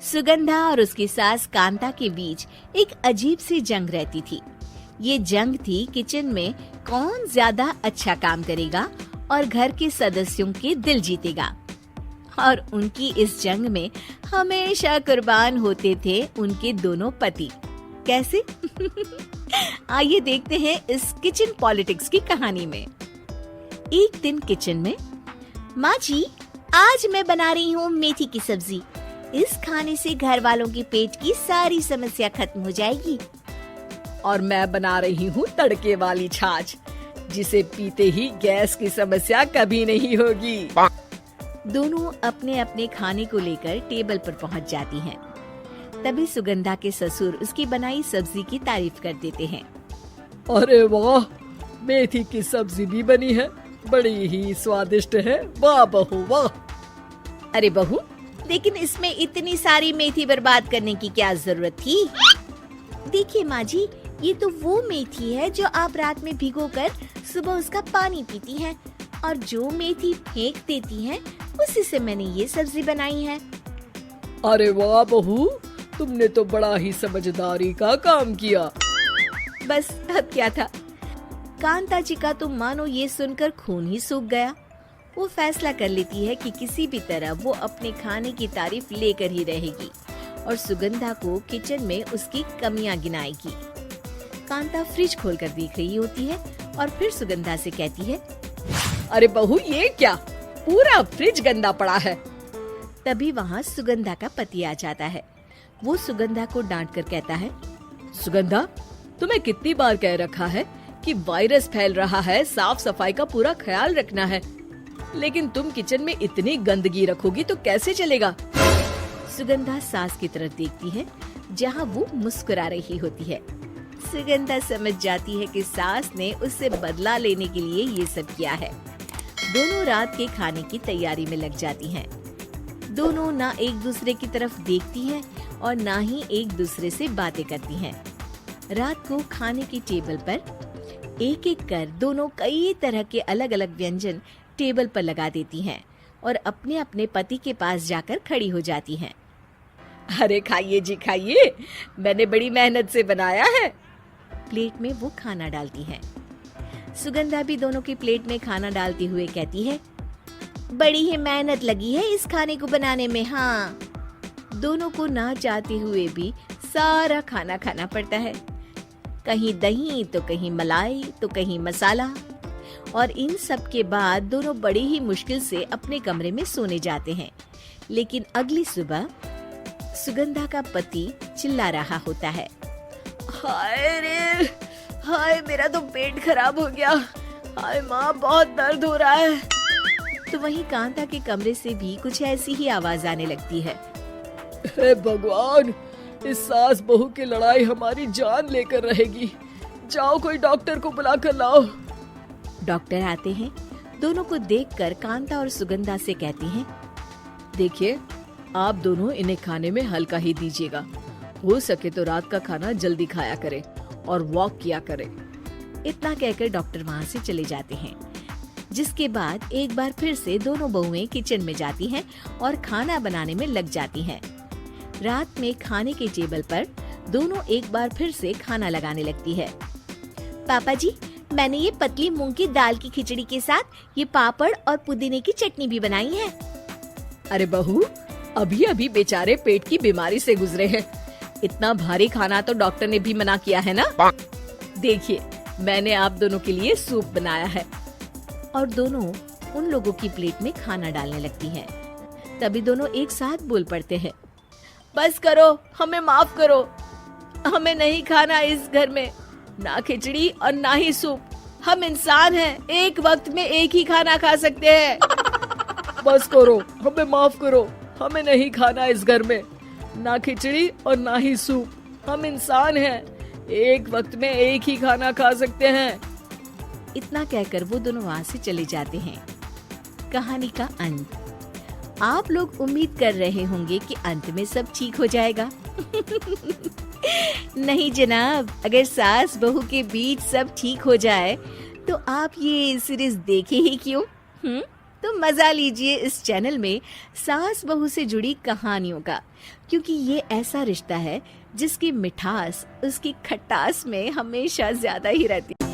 सुगंधा और उसकी सास कांता के बीच एक अजीब सी जंग रहती थी। ये जंग थी किचन में कौन ज्यादा अच्छा काम करेगा और घर के सदस्यों के दिल जीतेगा। और उनकी इस जंग में हमेशा कुर्बान होते थे उनके दोनों पति। कैसे? आइए देखते हैं इस किचन पॉलिटिक्स की कहानी में। एक दिन किचन में, माँ जी, आज मैं बना रही हूँ मेथी की सब्जी। इस खाने से घर वालों के पेट की सारी समस्या खत्म हो जाएगी। और मैं बना रही हूँ तड़के वाली छाछ, जिसे पीते ही गैस की समस्या कभी नहीं होगी। दोनों अपने अपने खाने को लेकर टेबल पर पहुँच जाती हैं। तभी सुगंधा के ससुर उसकी बनाई सब्जी की तारीफ कर देते हैं। अरे वाह, मेथी की सब्जी भी बनी है, बड़ी ही स्वादिष्ट है। वाह बहू वाह। अरे बहू, लेकिन इसमें इतनी सारी मेथी बर्बाद करने की क्या जरूरत थी? देखिए माँ जी, ये तो वो मेथी है जो आप रात में भिगोकर सुबह उसका पानी पीती हैं, और जो मेथी फेंक देती हैं, उसी से मैंने ये सब्जी बनाई है। अरे वाह बहू, तुमने तो बड़ा ही समझदारी का काम किया। बस अब क्या था। कांता जी का तो मानो ये सुनकर खून ही सूख गया। वो फैसला कर लेती है कि किसी भी तरह वो अपने खाने की तारीफ लेकर ही रहेगी और सुगंधा को किचन में उसकी कमियां गिनाएगी। कांता फ्रिज खोलकर देख रही होती है और फिर सुगंधा से कहती है, अरे बहू, ये क्या, पूरा फ्रिज गंदा पड़ा है। तभी वहाँ सुगंधा का पति आ जाता है। वो सुगंधा को डांट कर कहता है, सुगंधा, तुम्हें कितनी बार कह रखा है कि वायरस फैल रहा है, साफ सफाई का पूरा ख्याल रखना है, लेकिन तुम किचन में इतनी गंदगी रखोगी तो कैसे चलेगा। सुगंधा सास की तरफ देखती है, जहाँ वो मुस्कुरा रही होती है। सुगंधा समझ जाती है कि सास ने उससे बदला लेने के लिए ये सब किया है। दोनों रात के खाने की तैयारी में लग जाती हैं। दोनों ना एक दूसरे की तरफ देखती हैं और ना ही एक दूसरे से बातें करती हैं। रात को खाने की टेबल पर एक एक कर दोनों कई तरह के अलग अलग व्यंजन टेबल पर लगा देती हैं और अपने अपने पति के पास जाकर खड़ी हो जाती हैं। अरे खाइए जी खाइए, मैंने बड़ी मेहनत से बनाया है। प्लेट में वो खाना डालती हैं। सुगंधा भी दोनों की प्लेट में खाना डालते हुए कहती है, बड़ी ही मेहनत लगी है इस खाने को बनाने में। हाँ, दोनों को ना चाहते हुए भी सारा खाना खाना पड़ता है। कहीं दही तो कहीं मलाई तो कहीं मसाला। और इन सब के बाद दोनों बड़ी ही मुश्किल से अपने कमरे में सोने जाते हैं। लेकिन अगली सुबह सुगंधा का पति चिल्ला रहा होता है, हाय रे, हाय मेरा तो पेट खराब हो गया। हाय माँ, बहुत दर्द हो रहा है। तो वहीं कांता के कमरे से भी कुछ ऐसी ही आवाज आने लगती है। हे भगवान, इस सास बहू की लड़ाई हमारी जान लेकर रहेगी। जाओ कोई डॉक्टर को बुला कर लाओ। डॉक्टर आते हैं। दोनों को देखकर कांता और सुगंधा से कहती हैं, देखिए, आप दोनों इन्हें खाने में हल्का ही दीजिएगा। हो सके तो रात का खाना जल्दी खाया करें और वॉक किया करें। इतना कहकर डॉक्टर वहाँ से चले जाते हैं। जिसके बाद एक बार फिर से दोनों बहुएं किचन में जाती हैं और खाना बनाने में लग जाती हैं। रात में खाने के टेबल पर दोनों एक बार फिर से खाना लगाने लगती है। पापा जी, मैंने ये पतली मूंग की दाल की खिचड़ी के साथ ये पापड़ और पुदीने की चटनी भी बनाई है। अरे बहू, अभी अभी बेचारे पेट की बीमारी से गुजरे हैं। इतना भारी खाना तो डॉक्टर ने भी मना किया है ना। देखिए, मैंने आप दोनों के लिए सूप बनाया है। और दोनों उन लोगों की प्लेट में खाना डालने लगती हैं। तभी दोनों एक साथ बोल पड़ते हैं, बस करो, हमें माफ करो। हमें नहीं खाना इस घर में, ना खिचड़ी और ना ही सूप। हम इंसान हैं, एक वक्त में एक ही खाना खा सकते हैं। बस करो, हमें माफ करो। हमें नहीं खाना इस घर में, ना खिचड़ी और ना ही सूप। हम इंसान हैं, एक वक्त में एक ही खाना खा सकते हैं। इतना कहकर वो दोनों वहाँ से चले जाते हैं। कहानी का अंत। आप लोग उम्मीद कर रहे होंगे कि अंत में सब ठीक हो जाएगा। नहीं जनाब, अगर सास बहू के बीच सब ठीक हो जाए तो आप ये सीरीज देखे ही क्यों? तो मजा लीजिए इस चैनल में सास बहू से जुड़ी कहानियों का, क्योंकि ये ऐसा रिश्ता है जिसकी मिठास उसकी खटास में हमेशा ज्यादा ही रहती है।